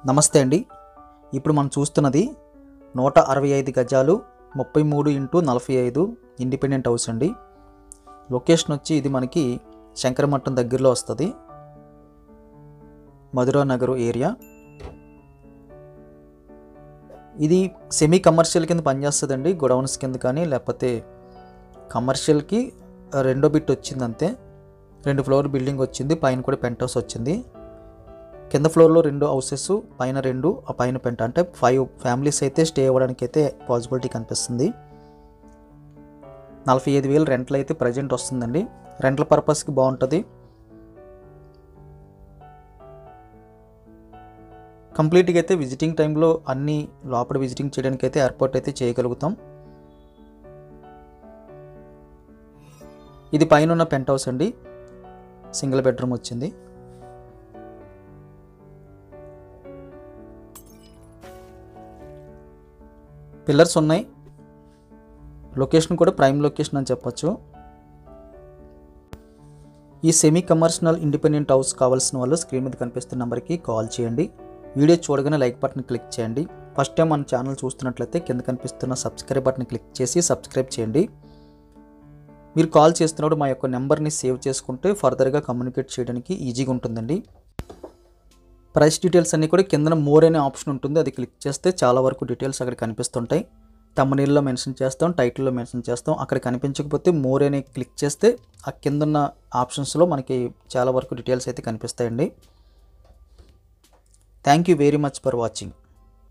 నమస్తే అండి. ఇప్పుడు మనం చూస్తున్నది 165 గజాలు 33x45 ఇండిపెండెంట్ హౌస్ అండి. లొకేషన్ వచ్చి ఇది మనకి శంకరమఠం దగ్గరలో వస్తుంది, మధురా నగర్ ఏరియా. ఇది సెమీ కమర్షియల్ కింద పనిచేస్తుందండి, గొడౌన్స్ కింద కానీ లేకపోతే కమర్షియల్కి రెండో బిట్ వచ్చింది అంతే. 2 ఫ్లోర్ బిల్డింగ్ వచ్చింది, పైన కూడా పెంట్ హౌస్ వచ్చింది. కింద ఫ్లోర్లో 2 హౌసెస్, పైన 2, ఆ పైన పెంట, అంటే 5 ఫ్యామిలీస్ అయితే స్టే అవ్వడానికి అయితే పాసిబిలిటీ కనిపిస్తుంది. 45,000 రెంట్లు అయితే ప్రజెంట్ వస్తుందండి. రెంట్ల పర్పస్కి బాగుంటుంది. కంప్లీట్గా అయితే విజిటింగ్ టైంలో అన్ని లోపల విజిటింగ్ చేయడానికి అయితే ఏర్పాటు అయితే చేయగలుగుతాం. ఇది పైన ఉన్న పెంట్ హౌస్ అండి, సింగిల్ బెడ్రూమ్ వచ్చింది. పిల్లర్స్ ఉన్నాయి. లొకేషన్ కూడా ప్రైమ్ లొకేషన్ అని చెప్పొచ్చు. ఈ సెమీ కమర్షియల్ ఇండిపెండెంట్ హౌస్ కావాల్సిన వాళ్ళు స్క్రీన్ మీద కనిపిస్తున్న నెంబర్కి కాల్ చేయండి. వీడియో చూడగానే లైక్ బటన్ క్లిక్ చేయండి. ఫస్ట్ టైం మన ఛానల్ చూస్తున్నట్లయితే కింద కనిపిస్తున్న సబ్స్క్రైబ్ బటన్ క్లిక్ చేసి సబ్స్క్రైబ్ చేయండి. మీరు కాల్ చేస్తున్నప్పుడు మా యొక్క నెంబర్ని సేవ్ చేసుకుంటే ఫర్దర్గా కమ్యూనికేట్ చేయడానికి ఈజీగా ఉంటుందండి. ప్రైస్ డీటెయిల్స్ అన్నీ కూడా కింద మోర్ అనే ఆప్షన్ ఉంటుంది, అది క్లిక్ చేస్తే చాలా వరకు డీటెయిల్స్ అక్కడ కనిపిస్తుంటాయి. థంబ్నెయిల్లో మెన్షన్ చేస్తాం, టైటిల్లో మెన్షన్ చేస్తాం. అక్కడ కనిపించకపోతే మోర్ అనే క్లిక్ చేస్తే ఆ కింద ఉన్న ఆప్షన్స్లో మనకి చాలా వరకు డీటెయిల్స్ అయితే కనిపిస్తాయండి. Thank you very much for watching.